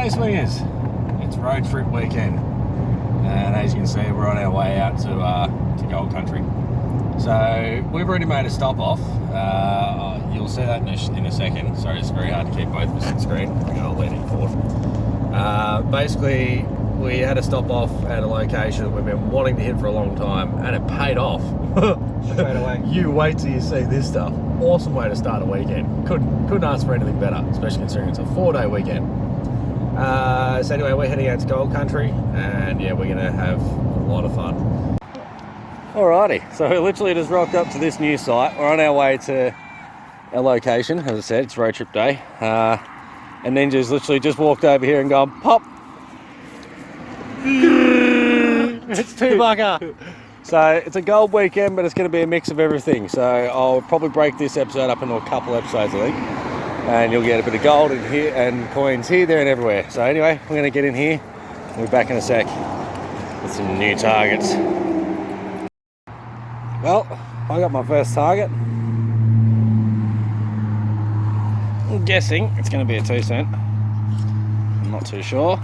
Hey swingers, it's road trip weekend, and as you can see, we're on our way out to Gold Country. So we've already made a stop off. You'll see that in a second. Sorry, it's very hard to keep both of us on screen. I'll lean it forward. Basically, we had a stop off at a location that we've been wanting to hit for a long time, and it paid off. Straight away. You wait till you see this stuff. Awesome way to start a weekend. Couldn't ask for anything better, especially considering it's a 4-day weekend. So anyway, we're heading out to Gold Country, and yeah, we're gonna have a lot of fun. Alrighty, so we literally just rocked up to this new site. We're on our way to our location. As I said, it's road trip day. And Ninja's literally just walked over here and gone, pop! It's $2. So it's a gold weekend, but it's going to be a mix of everything. So I'll probably break this episode up into a couple episodes, I think. And you'll get a bit of gold in here and coins here, there and everywhere. So anyway, we're going to get in here. We'll be back in a sec with some new targets. Well, I got my first target. I'm guessing it's going to be a 2 cent. I'm not too sure.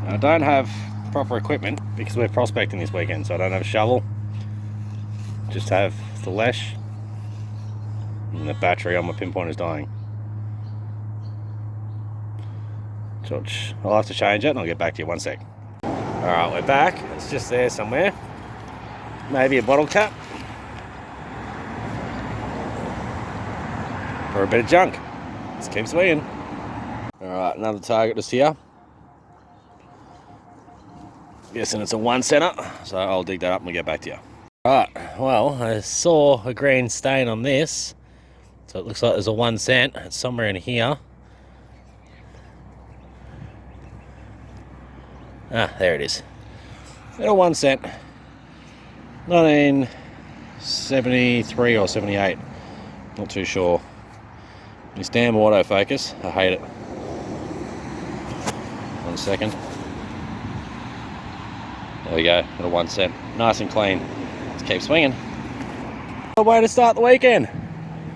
I don't have proper equipment because we're prospecting this weekend, so I don't have a shovel. Just have the lash, and the battery on my pinpoint is dying. George, I'll have to change it and I'll get back to you 1 sec. Alright, we're back. It's just there somewhere. Maybe a bottle cap. Or a bit of junk. Let's keep swinging. Alright, another target just here. Guessing it's a 1 center, so I'll dig that up and we'll get back to you. Alright, well, I saw a green stain on this, so it looks like there's a 1 cent. It's somewhere in here. Ah, there it is. Little 1 cent. 1973 or 78. Not too sure. This damn autofocus, I hate it. 1 second. There we go, little 1 cent. Nice and clean. Let's keep swinging. A way to start the weekend.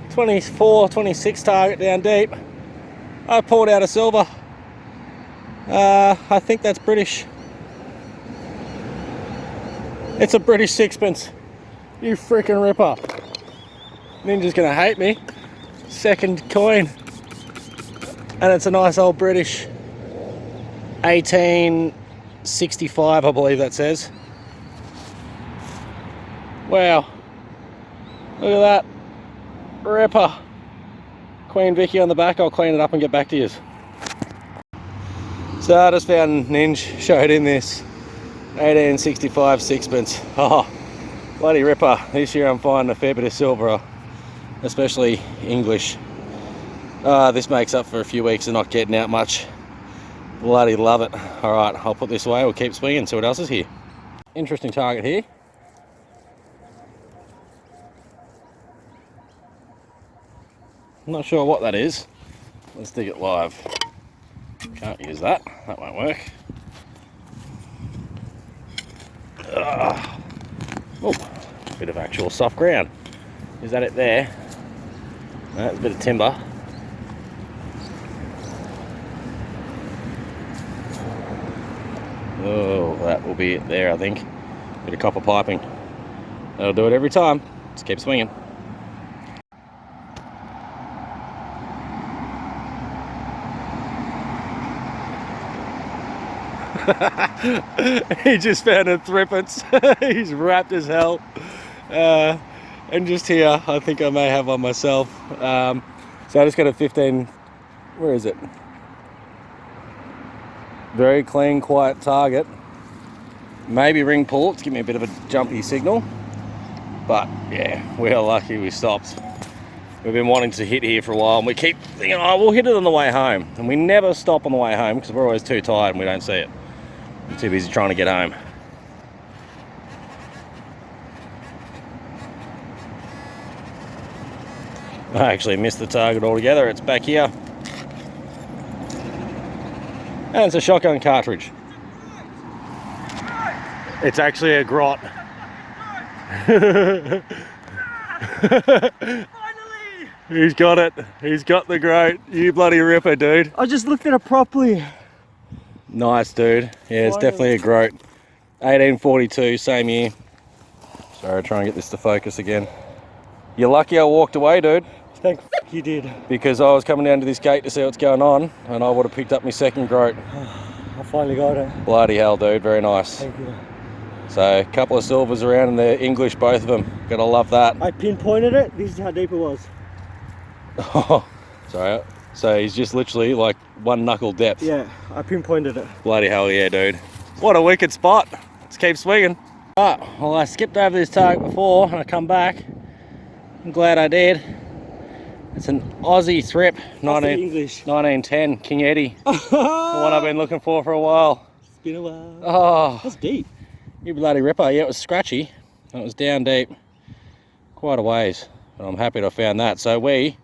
24, 26 target down deep. I pulled out a silver. I think that's British. It's a British sixpence. You freaking ripper. Ninja's gonna hate me. Second coin. And it's a nice old British 1865, I believe that says. Wow. Look at that. Ripper. Queen Vicky on the back. I'll clean it up and get back to you. So I just found Ninja showed in this 1865 sixpence. Oh, bloody ripper. This year I'm finding a fair bit of silver, especially English. This makes up for a few weeks of not getting out much. Bloody love it. Alright, I'll put this away. We'll keep swinging, see what else is here. Interesting target here. I'm not sure what that is. Let's dig it live. Can't use that. That won't work. Oh, bit of actual soft ground. Is that it there? No, that's a bit of timber. Oh, that will be it there, I think. Bit of copper piping. That'll do it every time. Just keep swinging. He just found a threepence. He's wrapped as hell. And just here, I think I may have one myself. So I just got a 15. Where is it? Very clean, quiet target. Maybe ring pull to give me a bit of a jumpy signal. But yeah, we are lucky we stopped. We've been wanting to hit here for a while, and we keep thinking, oh, we'll hit it on the way home. And we never stop on the way home because we're always too tired and we don't see it. We're too busy trying to get home. I actually missed the target altogether. It's back here. And it's a shotgun cartridge. It's actually a grot. Finally! He's got it. He's got the groat. You bloody ripper, dude. I just looked at it properly. Nice, dude. Yeah, it's definitely a groat. 1842, same year. Sorry, try and get this to focus again. You're lucky I walked away, dude. Thank you did. Because I was coming down to this gate to see what's going on, and I would have picked up my second groat. I finally got it. Bloody hell, dude. Very nice. Thank you. So, a couple of silvers around, and they're English, both of them. Gotta love that. I pinpointed it. This is how deep it was. Oh, sorry. So he's just literally like one knuckle depth. Yeah, I pinpointed it. Bloody hell, yeah, dude. What a wicked spot. Let's keep swinging. Right, well, I skipped over this target before, and I come back. I'm glad I did. It's an Aussie thrip, 1910, King Eddie. The one I've been looking for a while. It's been a while. Oh, that's deep. You bloody ripper. Yeah, it was scratchy, and it was down deep, quite a ways. But I'm happy to have found that. So we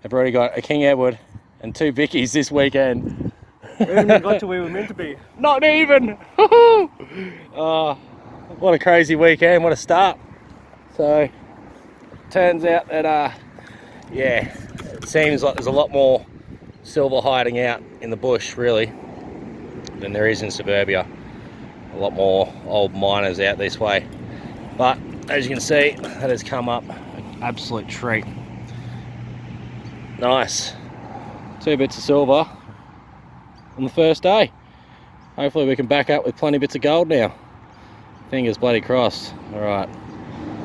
have already got a King Edward and 2 Vickies this weekend. We haven't even got to where we're meant to be. Not even! What a crazy weekend, what a start. So, turns out that, yeah, it seems like there's a lot more silver hiding out in the bush, really, than there is in suburbia. A lot more old miners out this way. But, as you can see, that has come up an absolute treat. Nice. 2 bits of silver on the first day. Hopefully we can back up with plenty of bits of gold now. Fingers bloody crossed. Alright,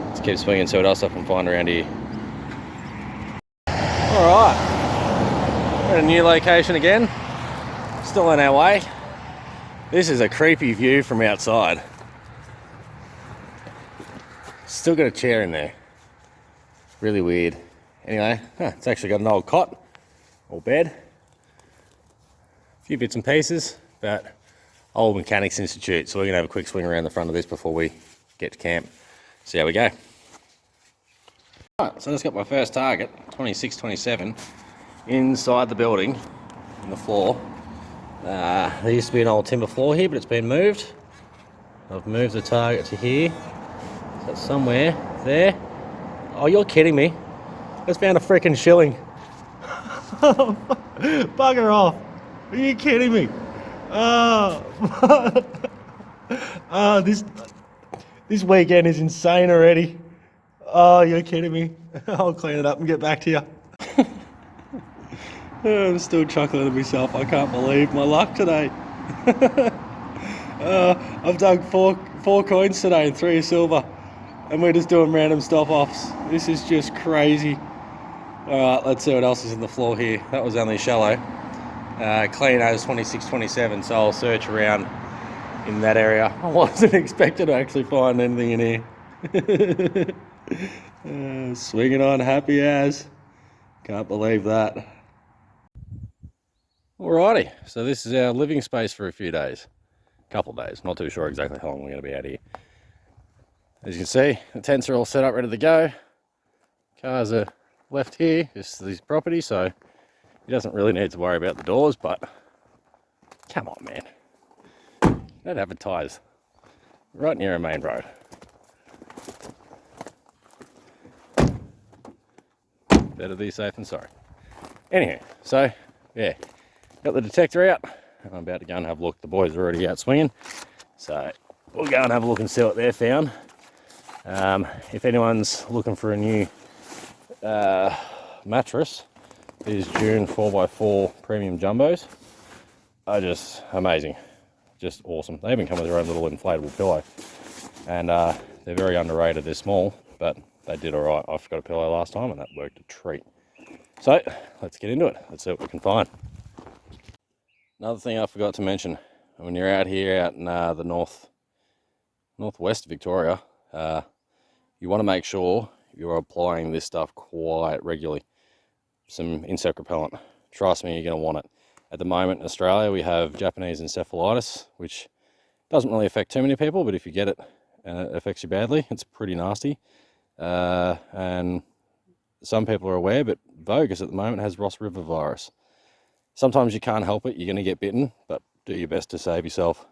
let's keep swinging, see what else I can find around here. Alright, we're at a new location again. Still on our way. This is a creepy view from outside. Still got a chair in there. Really weird. Anyway, it's actually got an old cot or bed. A few bits and pieces, but old Mechanics Institute. So we're gonna have a quick swing around the front of this before we get to camp. See how we go. Alright, so I just got my first target, 2627, inside the building, in the floor. There used to be an old timber floor here, but it's been moved. I've moved the target to here. So it's somewhere there. Oh, you're kidding me. Just found a freaking shilling. Bugger off. Are you kidding me? Oh, this weekend is insane already. Oh, you're kidding me. I'll clean it up and get back to you. I'm still chuckling to myself. I can't believe my luck today. I've dug four coins today and 3 silver, and we're just doing random stop-offs. This is just crazy. Alright, let's see what else is in the floor here. That was only shallow. Clean as 2627, so I'll search around in that area. I wasn't expecting to actually find anything in here. Swinging on happy as. Can't believe that. Alrighty, so this is our living space for a few days. Couple of days, not too sure exactly how long we're going to be out here. As you can see, the tents are all set up, ready to go. Cars are left here, this is his property, so he doesn't really need to worry about the doors, but come on, man. Don't advertise right near a main road. Better be safe than sorry. Anyhow, so yeah, got the detector out. I'm about to go and have a look. The boys are already out swinging, so we'll go and have a look and see what they've found. If anyone's looking for a new mattress, these June 4x4 premium jumbos are just amazing, just awesome. They even come with their own little inflatable pillow, and they're very underrated. They're small, but they did all right. I forgot a pillow last time, and that worked a treat. So let's get into it. Let's see what we can find. Another thing I forgot to mention, when you're out here out in the northwest of Victoria, you want to make sure you're applying this stuff quite regularly. Some insect repellent. Trust me, you're going to want it. At the moment in Australia, we have Japanese encephalitis, which doesn't really affect too many people, but if you get it and it affects you badly, it's pretty nasty. And some people are aware, but Vogus at the moment has Ross River virus. Sometimes you can't help it, you're going to get bitten, but do your best to save yourself.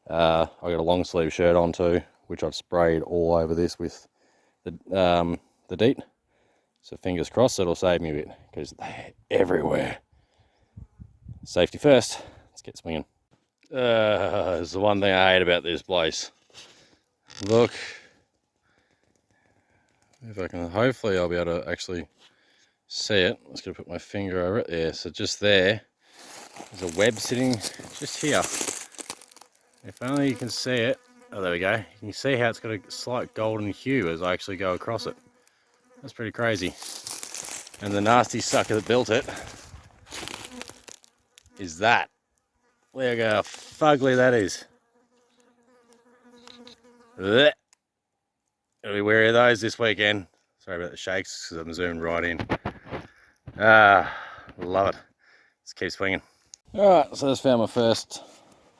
I got a long sleeve shirt on too, which I've sprayed all over this with the DEET. So fingers crossed it'll save me a bit, because they're everywhere. Safety first. Let's get swinging. It's the one thing I hate about this place. Look. If I can, hopefully I'll be able to actually see it. I'm just going to put my finger over it there. So just there, there's a web sitting just here. If only you can see it. Oh, there we go. You can see how it's got a slight golden hue as I actually go across it. That's pretty crazy. And the nasty sucker that built it is that. Look how fugly that is. Blech. Gotta be wary of those this weekend. Sorry about the shakes, because I'm zoomed right in. Love it. Let's keep swinging. Alright, so I just found my first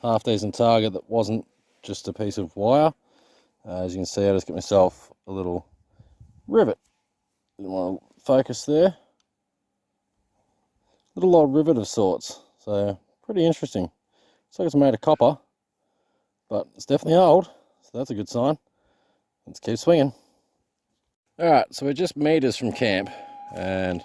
half decent target that wasn't just a piece of wire. As you can see, I just get myself a little rivet. Didn't want to focus there. Little old rivet of sorts. So, pretty interesting. Looks like it's made of copper, but it's definitely old, so that's a good sign. Let's keep swinging. Alright, so we're just meters from camp, and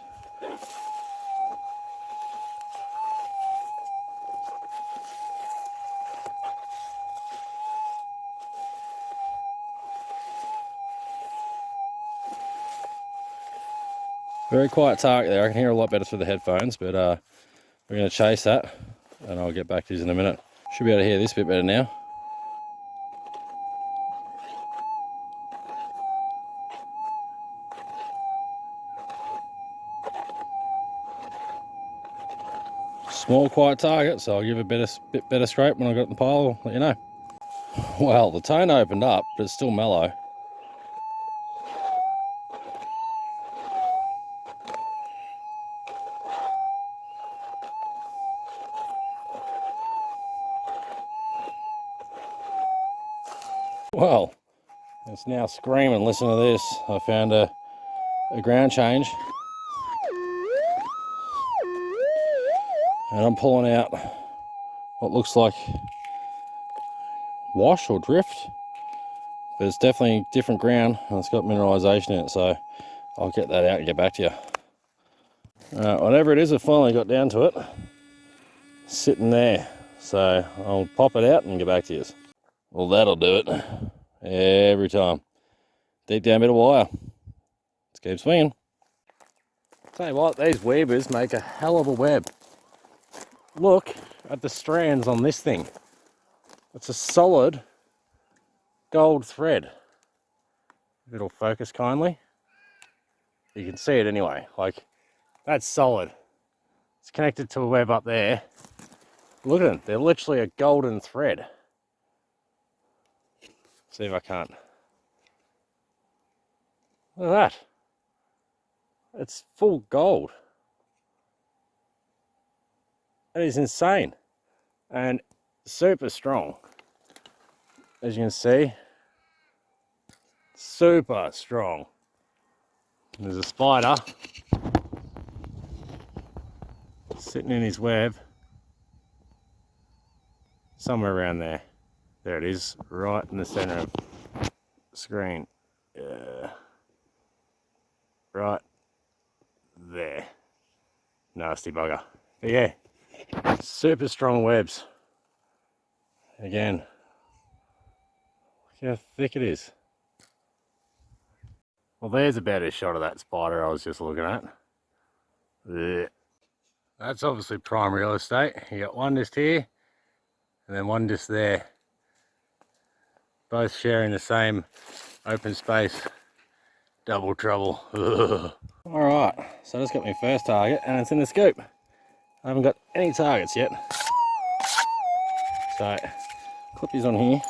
very quiet target there. I can hear a lot better through the headphones, but we're going to chase that, and I'll get back to you in a minute. Should be able to hear this bit better now. Small, quiet target, so I'll give it a bit better scrape when I got it in the pile. I'll let you know. Well, the tone opened up, but it's still mellow. Well, it's now screaming. Listen to this. I found a ground change. And I'm pulling out what looks like wash or drift. But it's definitely different ground, and it's got mineralisation in it, so I'll get that out and get back to you. Whatever it is, I finally got down to it. Sitting there. So I'll pop it out and get back to you. Well, that'll do it. Every time. Deep down bit of wire. Let's keep swinging. Tell you what, these weavers make a hell of a web. Look at the strands on this thing. It's a solid gold thread. If it'll focus kindly. You can see it anyway. Like, that's solid. It's connected to a web up there. Look at them. They're literally a golden thread. See if I can't. Look at that. It's full gold. That is insane. And super strong. As you can see. Super strong. And there's a spider sitting in his web. Somewhere around there. There it is, right in the center of the screen. Right there. Nasty bugger. But yeah, super strong webs. Again, look how thick it is. Well, there's a better shot of that spider I was just looking at. There. That's obviously prime real estate. You got one just here, and then one just there. Both sharing the same open space. Double trouble. Alright, so I just got my first target, and it's in the scoop. I haven't got any targets yet. So, clip these on here.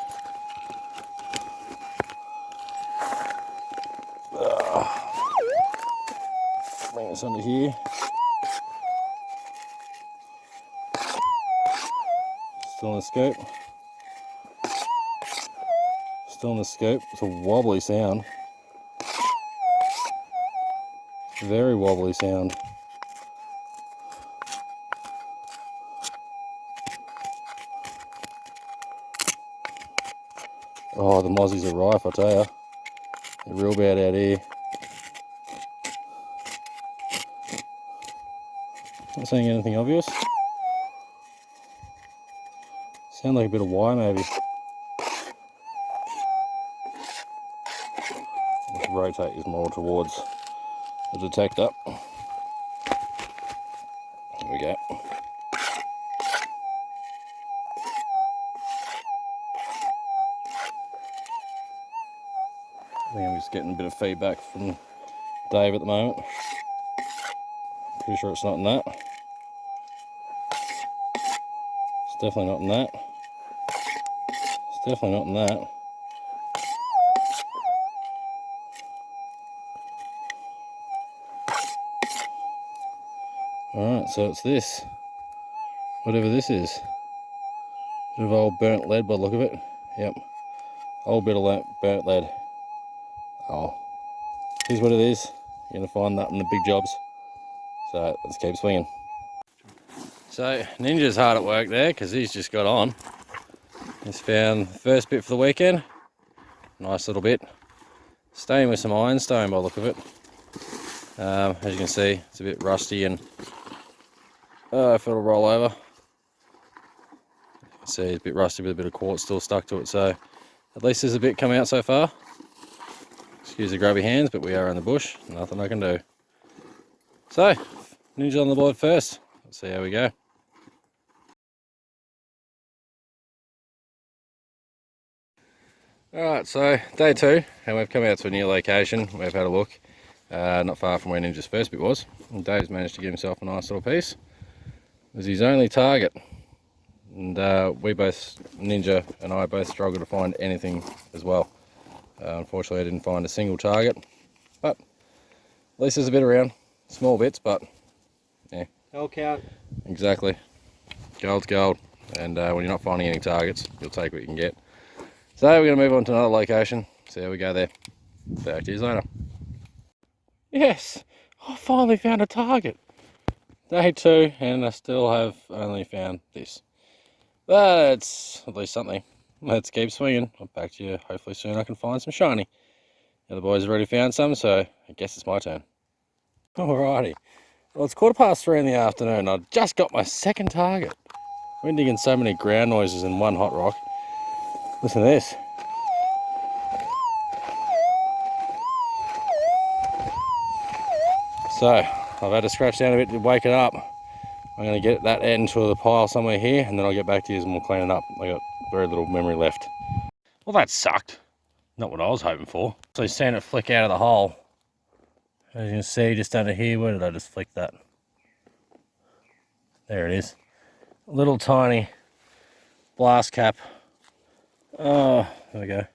Bring this under here. Still in the scoop. Still in the scoop. It's a wobbly sound. Very wobbly sound. Oh, the mozzies are rife, I tell ya. They're real bad out here. Not seeing anything obvious. Sound like a bit of wire maybe. Let's rotate this more towards the detector. There we go. I think I'm just getting a bit of feedback from Dave at the moment. Pretty sure it's not in that. It's definitely not in that. It's definitely not in that. Alright, so it's this. Whatever this is. Bit of old burnt lead by the look of it. Yep. Old bit of burnt lead. Oh. Here's what it is. You're going to find that in the big jobs. So let's keep swinging. So Ninja's hard at work there because he's just got on. He's found the first bit for the weekend. Nice little bit. Staying with some ironstone by the look of it. As you can see, it's a bit rusty and if it'll roll over. You can see it's a bit rusty with a bit of quartz still stuck to it. So at least there's a bit come out so far. Excuse the grubby hands, but we are in the bush. Nothing I can do. So, Ninja on the board first. Let's see how we go. Alright, so day 2, and we've come out to a new location. We've had a look, not far from where Ninja's first bit was. And Dave's managed to get himself a nice little piece. It was his only target. And we both, Ninja and I, both struggled to find anything as well. Unfortunately, I didn't find a single target, but at least there's a bit around. Small bits, but yeah. They'll count. Exactly. Gold's gold, and when you're not finding any targets, you'll take what you can get. So we're going to move on to another location, see how we go there. Back to you later. Yes, I finally found a target. Day 2, and I still have only found this. But it's at least something. Let's keep swinging. I'll back to you. Hopefully soon I can find some shiny. The other boys have already found some, so I guess it's my turn. Alrighty. Well, it's 3:15 in the afternoon. I just got my second target. I've been digging so many ground noises in one hot rock. Listen to this. So, I've had to scratch down a bit to wake it up. I'm going to get that into the pile somewhere here, and then I'll get back to you and we'll clean it up. I got very little memory left. Well, that sucked. Not what I was hoping for. So seeing it flick out of the hole. As you can see, just under here, where did I just flick that? There it is. A little tiny blast cap. Oh, there we go.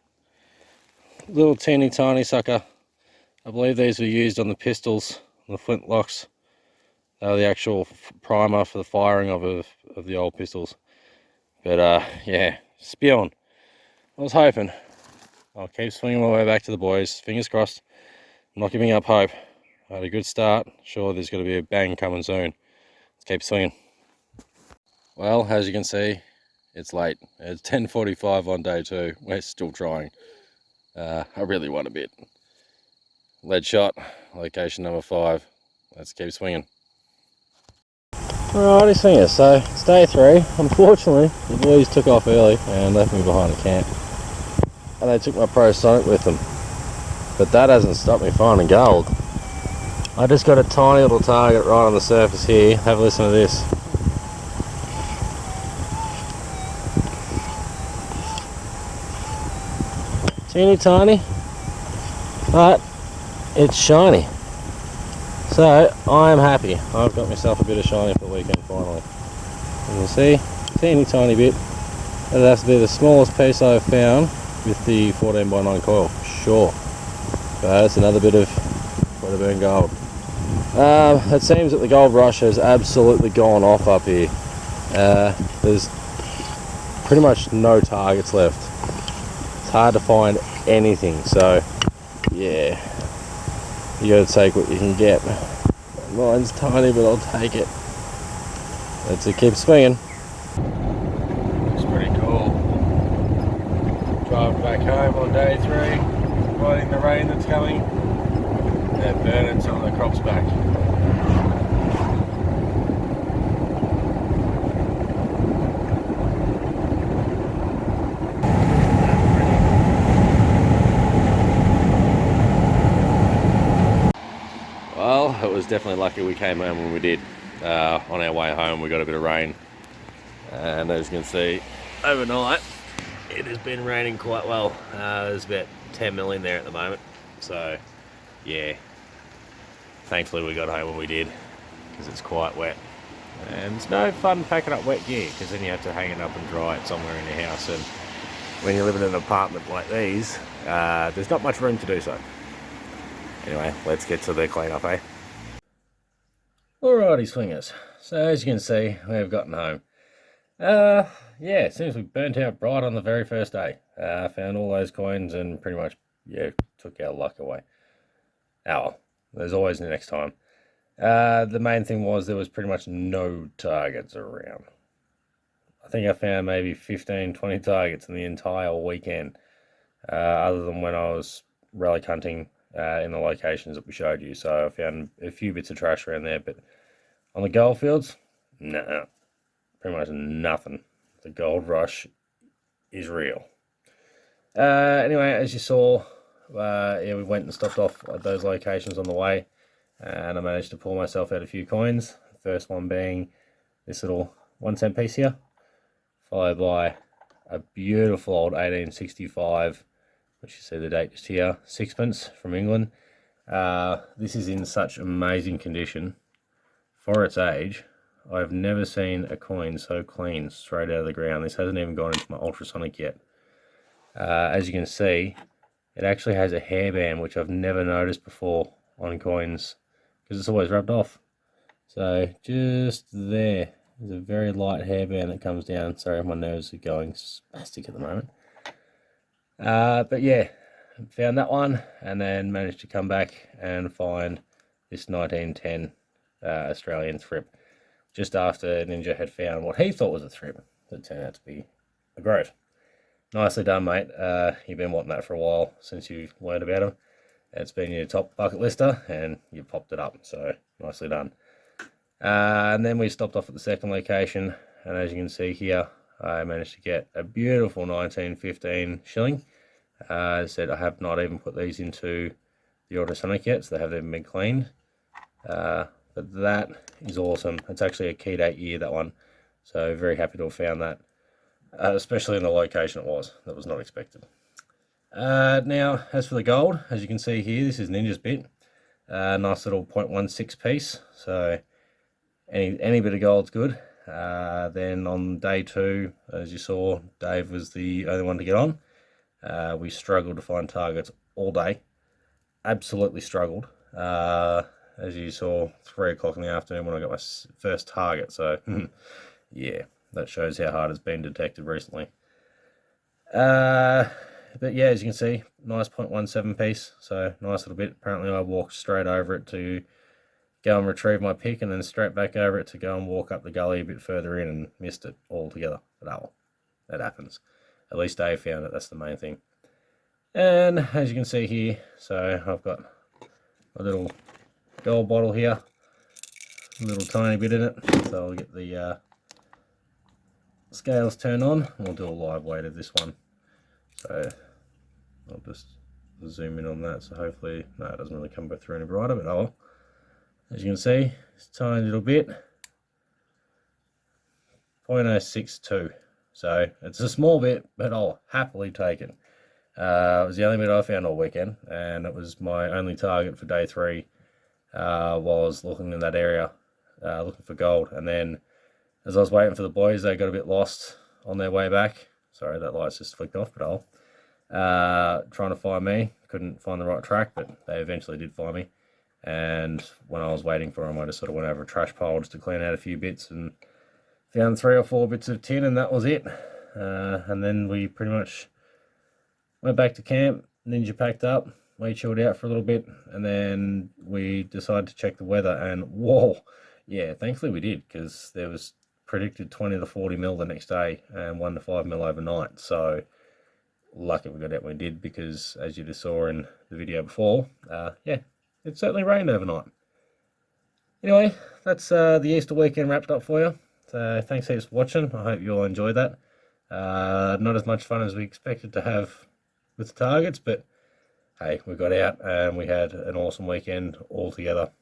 Little teeny tiny sucker. I believe these were used on the pistols, on the flintlocks. They were the actual primer for the firing of the old pistols. But yeah, spewing. I was hoping. I'll keep swinging my way back to the boys. Fingers crossed. I'm not giving up hope. I had a good start. Sure, there's going to be a bang coming soon. Let's keep swinging. Well, as you can see, it's late. It's 10:45 on day 2. We're still trying. I really want a bit. Lead shot, location number 5. Let's keep swinging. Alrighty, swingers. So it's day 3. Unfortunately, the boys took off early and left me behind a camp. And they took my Pro Sonic with them. But that hasn't stopped me finding gold. I just got a tiny little target right on the surface here. Have a listen to this. Teeny tiny, but it's shiny. So I am happy. I've got myself a bit of shiny for the weekend finally. And you'll see, teeny tiny bit. That has to be the smallest piece I've found with the 14x9 coil, sure. But it's another bit of wedderburn gold. It seems that the gold rush has absolutely gone off up here. There's pretty much no targets left. It's hard to find anything, so yeah, you gotta take what you can get. Mine's tiny, but I'll take it. Let's keep swinging. Looks pretty cool. Driving back home on day 3, riding the rain that's coming, and burning some of the crops back. it was definitely lucky we came home when we did. On our way home we got a bit of rain, and as you can see overnight it has been raining quite well. There's about 10 mil in there at the moment, so yeah, thankfully we got home when we did, because it's quite wet. And it's no fun packing up wet gear, because then you have to hang it up and dry it somewhere in your house, and when you live in an apartment like these, there's not much room to do so. Anyway, let's get to the cleanup, eh? Alrighty, swingers. So as you can see, we've gotten home. Yeah, it seems we burnt out bright on the very first day. Found all those coins and pretty much, yeah, took our luck away. Oh well, there's always the next time. The main thing was there was pretty much no targets around. I think I found maybe 15, 20 targets in the entire weekend, other than when I was relic hunting in the locations that we showed you. So I found a few bits of trash around there, but on the Goldfields, no, pretty much nothing. The gold rush is real. Anyway, as you saw, yeah, we went and stopped off at those locations on the way, and I managed to pull myself out a few coins. The first one being this little 1 cent piece here, followed by a beautiful old 1865, which you see the date just here, sixpence from England. This is in such amazing condition for its age. I've never seen a coin so clean straight out of the ground. This hasn't even gone into my ultrasonic yet. As you can see, it actually has a hairband, which I've never noticed before on coins, because it's always rubbed off. So just there's a very light hairband that comes down. Sorry, my nerves are going spastic at the moment. But yeah, found that one, and then managed to come back and find this 1910 Australian thrip, just after Ninja had found what he thought was a thrip that turned out to be a groat. Nicely done, mate. You've been wanting that for a while since you learned about him. It's been your top bucket lister, and you popped it up, so nicely done. And then we stopped off at the second location, and as you can see here, I managed to get a beautiful 1915 shilling. As I said, I have not even put these into the ultrasonic yet, so they haven't even been cleaned. But that is awesome. It's actually a keyed 8 year, that one. So very happy to have found that, especially in the location it was. That was not expected. Now, as for the gold, as you can see here, this is Ninja's bit. Nice little 0.16 piece. So any bit of gold's good. Then on day 2, as you saw, Dave was the only one to get on. We struggled to find targets all day. Absolutely struggled. As you saw, 3 o'clock in the afternoon when I got my first target. So, yeah, that shows how hard it's been detected recently. But yeah, as you can see, nice 0.17 piece. So, nice little bit. Apparently I walked straight over it to go and retrieve my pick, and then straight back over it to go and walk up the gully a bit further in, and missed it altogether. But oh, that happens. At least Dave found it, that's the main thing. And as you can see here, so I've got a little gold bottle here, a little tiny bit in it. So I'll get the scales turned on. We'll do a live weight of this one. So I'll just zoom in on that. So hopefully, no, it doesn't really come through any brighter, but oh well. As you can see, it's a tiny little bit, 0.062. So it's a small bit, but I'll happily take it. It was the only bit I found all weekend, and it was my only target for day 3. Was looking in that area, looking for gold. And then as I was waiting for the boys, they got a bit lost on their way back. Sorry, that light's just flicked off, but trying to find me. Couldn't find the right track, but they eventually did find me. And when I was waiting for them, I just sort of went over a trash pile just to clean out a few bits, and found 3 or 4 bits of tin, and that was it. And then we pretty much went back to camp. Ninja packed up, we chilled out for a little bit, and then we decided to check the weather, and whoa, yeah, thankfully we did, because there was predicted 20 to 40 mil the next day and 1 to 5 mil overnight. So lucky we got out when we did, because as you just saw in the video before, yeah, it certainly rained overnight. Anyway, that's the Easter weekend wrapped up for you. So thanks heaps for watching. I hope you all enjoyed that. Not as much fun as we expected to have with the targets, but hey, we got out and we had an awesome weekend all together.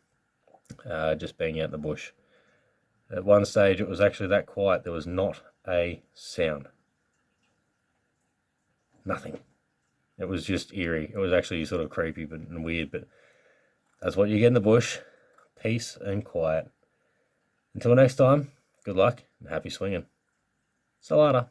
just being out in the bush. At one stage it was actually that quiet, there was not a sound. Nothing. It was just eerie. It was actually sort of creepy and weird, but that's what you get in the bush. Peace and quiet. Until next time, good luck and happy swinging. See you later.